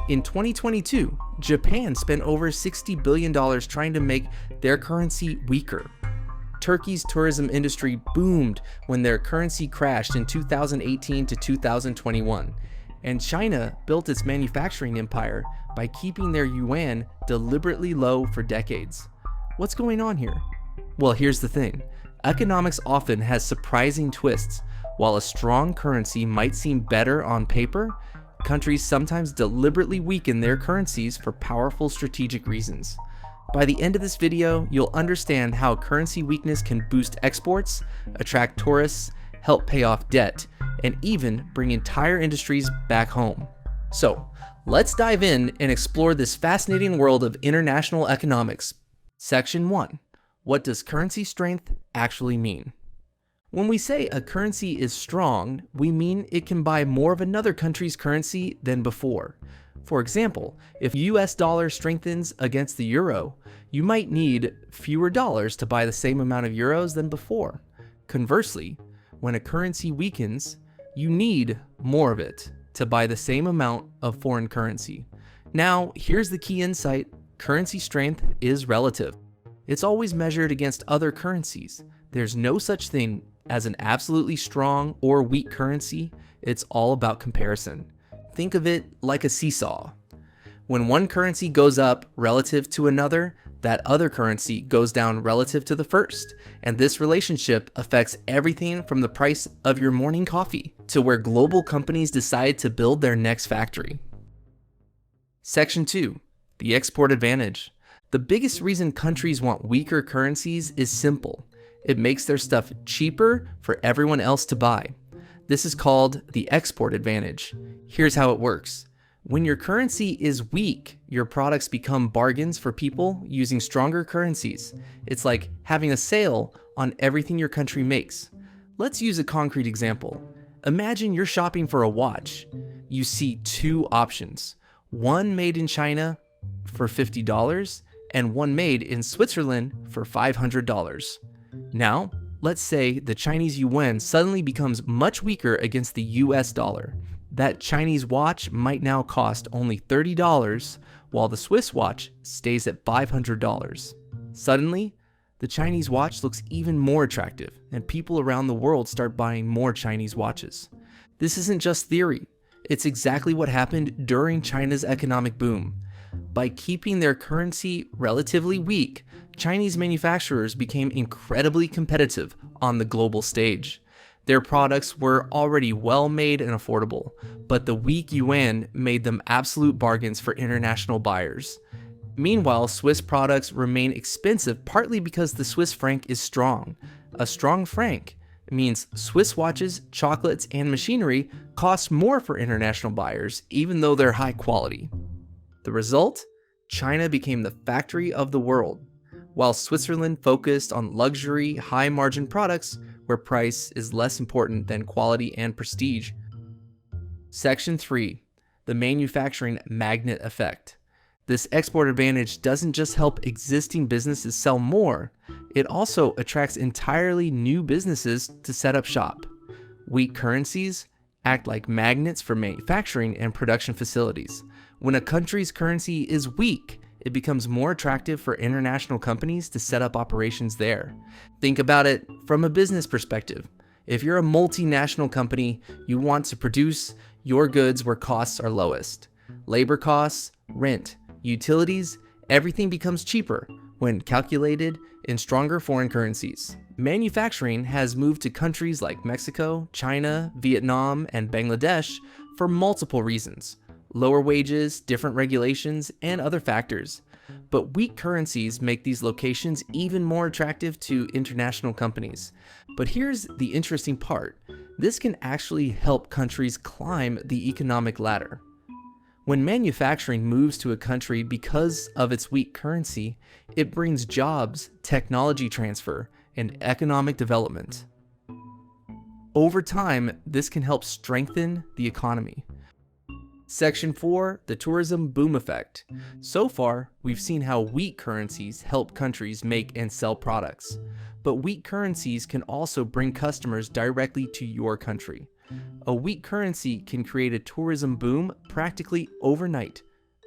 In 2022, Japan spent over $60 billion trying to make their currency weaker. Turkey's tourism industry boomed when their currency crashed in 2018 to 2021, and China built its manufacturing empire by keeping their yuan deliberately low for decades. What's going on here? Well, here's the thing. Economics often has surprising twists. While a strong currency might seem better on paper, countries sometimes deliberately weaken their currencies for powerful strategic reasons. By the end of this video, you'll understand how currency weakness can boost exports, attract tourists, help pay off debt, and even bring entire industries back home. So, let's dive in and explore this fascinating world of international economics. Section 1. What does currency strength actually mean? When we say a currency is strong, we mean it can buy more of another country's currency than before. For example, if US dollar strengthens against the euro, you might need fewer dollars to buy the same amount of euros than before. Conversely, when a currency weakens, you need more of it to buy the same amount of foreign currency. Now, here's the key insight. Currency strength is relative. It's always measured against other currencies. There's no such thing as an absolutely strong or weak currency. It's all about comparison. Think of it like a seesaw. When one currency goes up relative to another, that other currency goes down relative to the first. And this relationship affects everything from the price of your morning coffee to where global companies decide to build their next factory. Section 2. The export advantage. The biggest reason countries want weaker currencies is simple. It makes their stuff cheaper for everyone else to buy. This is called the export advantage. Here's how it works. When your currency is weak, your products become bargains for people using stronger currencies. It's like having a sale on everything your country makes. Let's use a concrete example. Imagine you're shopping for a watch. You see two options. One made in China for $50 and one made in Switzerland for $500. Now, let's say the Chinese yuan suddenly becomes much weaker against the US dollar. That Chinese watch might now cost only $30, while the Swiss watch stays at $500. Suddenly, the Chinese watch looks even more attractive, and people around the world start buying more Chinese watches. This isn't just theory. It's exactly what happened during China's economic boom. By keeping their currency relatively weak, Chinese manufacturers became incredibly competitive on the global stage. Their products were already well made and affordable, but the weak yuan made them absolute bargains for international buyers. Meanwhile, Swiss products remain expensive partly because the Swiss franc is strong. A strong franc means Swiss watches, chocolates, and machinery cost more for international buyers, even though they're high quality. The result? China became the factory of the world, while Switzerland focused on luxury, high-margin products where price is less important than quality and prestige. Section 3. The manufacturing magnet effect. This export advantage doesn't just help existing businesses sell more, it also attracts entirely new businesses to set up shop. Weak currencies act like magnets for manufacturing and production facilities. When a country's currency is weak, it becomes more attractive for international companies to set up operations there. Think about it from a business perspective. If you're a multinational company, you want to produce your goods where costs are lowest. Labor costs, rent, utilities, everything becomes cheaper when calculated in stronger foreign currencies. Manufacturing has moved to countries like Mexico, China, Vietnam, and Bangladesh for multiple reasons. Lower wages, different regulations, and other factors. But weak currencies make these locations even more attractive to international companies. But here's the interesting part. This can actually help countries climb the economic ladder. When manufacturing moves to a country because of its weak currency, it brings jobs, technology transfer, and economic development. Over time, this can help strengthen the economy. Section 4. The tourism boom effect. So far, we've seen how weak currencies help countries make and sell products. But weak currencies can also bring customers directly to your country. A weak currency can create a tourism boom practically overnight.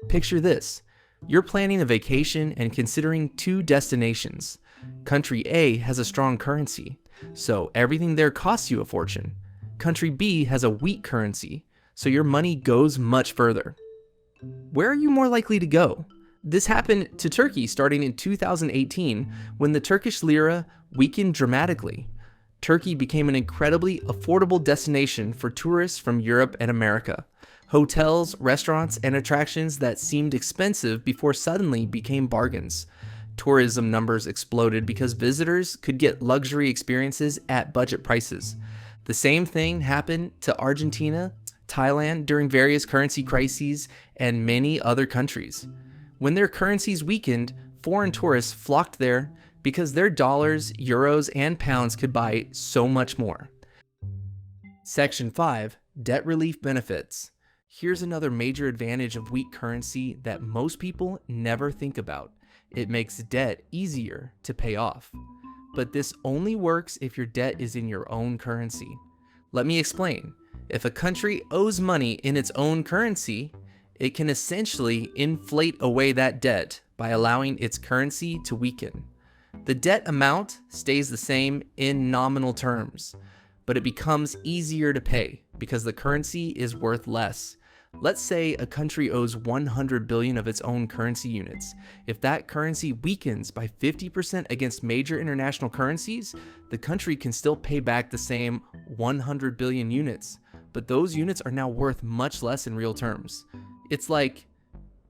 Picture this. You're planning a vacation and considering two destinations. Country A has a strong currency, so everything there costs you a fortune. Country B has a weak currency, so your money goes much further. Where are you more likely to go? This happened to Turkey starting in 2018 when the Turkish lira weakened dramatically. Turkey became an incredibly affordable destination for tourists from Europe and America. Hotels, restaurants, and attractions that seemed expensive before suddenly became bargains. Tourism numbers exploded because visitors could get luxury experiences at budget prices. The same thing happened to Argentina, Thailand during various currency crises, and many other countries. When their currencies weakened, foreign tourists flocked there because their dollars, euros, and pounds could buy so much more. Section 5. Debt relief benefits. Here's another major advantage of weak currency that most people never think about. It makes debt easier to pay off. But this only works if your debt is in your own currency. Let me explain. If a country owes money in its own currency, it can essentially inflate away that debt by allowing its currency to weaken. The debt amount stays the same in nominal terms, but it becomes easier to pay because the currency is worth less. Let's say a country owes 100 billion of its own currency units. If that currency weakens by 50% against major international currencies, the country can still pay back the same 100 billion units, but those units are now worth much less in real terms. It's like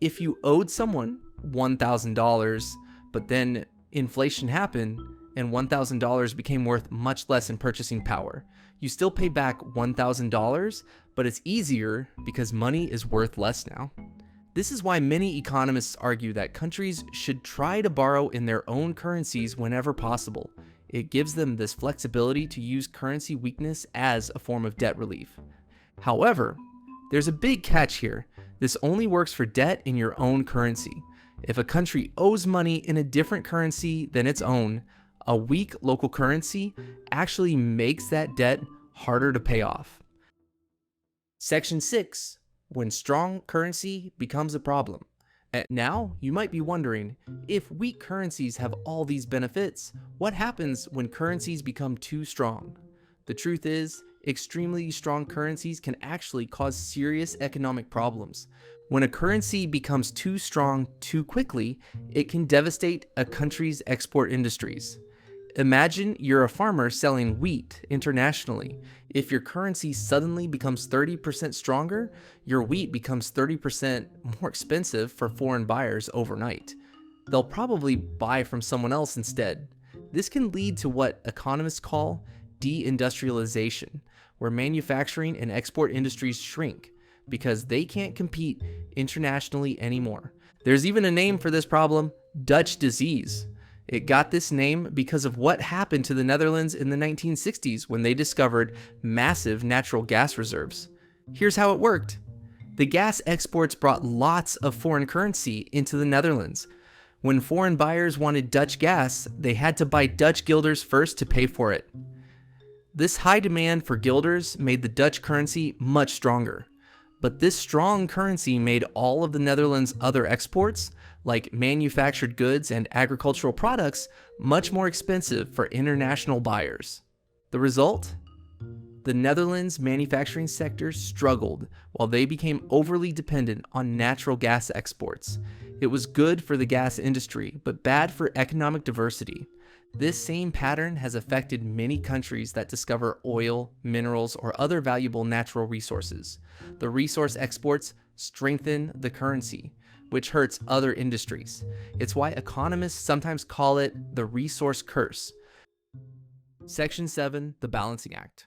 if you owed someone $1,000, but then inflation happened and $1,000 became worth much less in purchasing power. You still pay back $1,000, but it's easier because money is worth less now. This is why many economists argue that countries should try to borrow in their own currencies whenever possible. It gives them this flexibility to use currency weakness as a form of debt relief. However, there's a big catch here. This only works for debt in your own currency. If a country owes money in a different currency than its own, a weak local currency actually makes that debt harder to pay off. Section 6. When strong currency becomes a problem. And now, you might be wondering, if weak currencies have all these benefits, what happens when currencies become too strong? The truth is, extremely strong currencies can actually cause serious economic problems. When a currency becomes too strong too quickly, it can devastate a country's export industries. Imagine you're a farmer selling wheat internationally. If your currency suddenly becomes 30% stronger, your wheat becomes 30% more expensive for foreign buyers overnight. They'll probably buy from someone else instead. This can lead to what economists call deindustrialization, where manufacturing and export industries shrink because they can't compete internationally anymore. There's even a name for this problem: Dutch disease. It got this name because of what happened to the Netherlands in the 1960s when they discovered massive natural gas reserves. Here's how it worked. The gas exports brought lots of foreign currency into the Netherlands. When foreign buyers wanted Dutch gas, they had to buy Dutch guilders first to pay for it. This high demand for guilders made the Dutch currency much stronger. But this strong currency made all of the Netherlands' other exports, like manufactured goods and agricultural products, much more expensive for international buyers. The result? The Netherlands' manufacturing sector struggled while they became overly dependent on natural gas exports. It was good for the gas industry, but bad for economic diversity. This same pattern has affected many countries that discover oil, minerals, or other valuable natural resources. The resource exports strengthen the currency, which hurts other industries. It's why economists sometimes call it the resource curse. Section 7, the Balancing Act.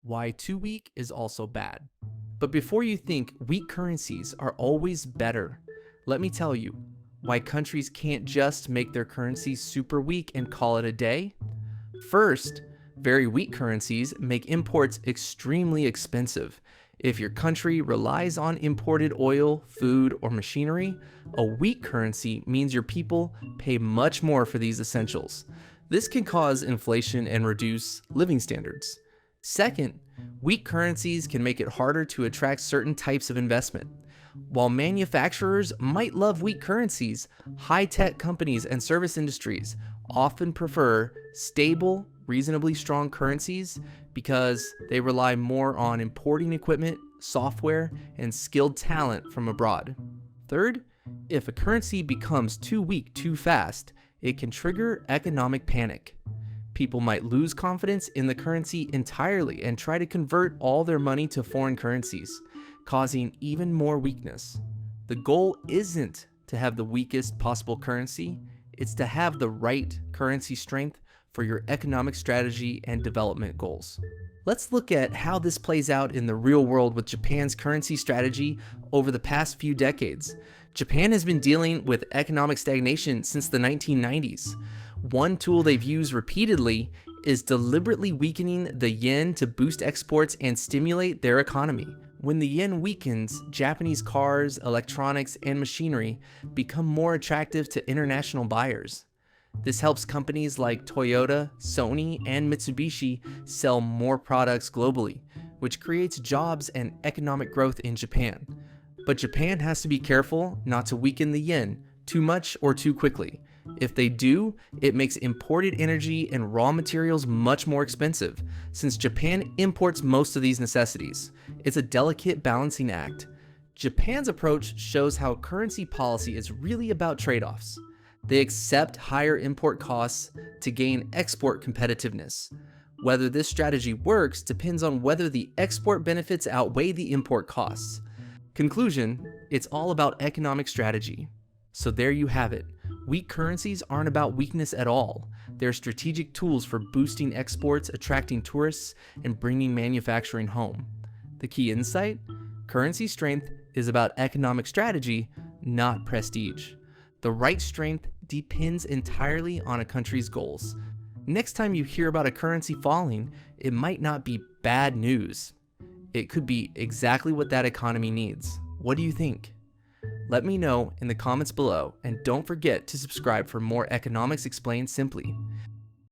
Why too weak is also bad. But before you think weak currencies are always better, let me tell you why countries can't just make their currencies super weak and call it a day. First, very weak currencies make imports extremely expensive. If your country relies on imported oil, food, or machinery, a weak currency means your people pay much more for these essentials. This can cause inflation and reduce living standards. Second, weak currencies can make it harder to attract certain types of investment. While manufacturers might love weak currencies, high-tech companies and service industries often prefer stable, reasonably strong currencies because they rely more on importing equipment, software, and skilled talent from abroad. Third, if a currency becomes too weak too fast, it can trigger economic panic. People might lose confidence in the currency entirely and try to convert all their money to foreign currencies, causing even more weakness. The goal isn't to have the weakest possible currency, it's to have the right currency strength for your economic strategy and development goals. Let's look at how this plays out in the real world with Japan's currency strategy over the past few decades. Japan has been dealing with economic stagnation since the 1990s. One tool they've used repeatedly is deliberately weakening the yen to boost exports and stimulate their economy. When the yen weakens, Japanese cars, electronics, and machinery become more attractive to international buyers. This helps companies like Toyota, Sony, and Mitsubishi sell more products globally, which creates jobs and economic growth in Japan. But Japan has to be careful not to weaken the yen too much or too quickly. If they do, it makes imported energy and raw materials much more expensive, since Japan imports most of these necessities. It's a delicate balancing act. Japan's approach shows how currency policy is really about trade-offs. They accept higher import costs to gain export competitiveness. Whether this strategy works depends on whether the export benefits outweigh the import costs. Conclusion, it's all about economic strategy. So there you have it. Weak currencies aren't about weakness at all. They're strategic tools for boosting exports, attracting tourists, and bringing manufacturing home. The key insight? Currency strength is about economic strategy, not prestige. The right strength depends entirely on a country's goals. Next time you hear about a currency falling, it might not be bad news. It could be exactly what that economy needs. What do you think? Let me know in the comments below, and don't forget to subscribe for more Economics Explained Simply.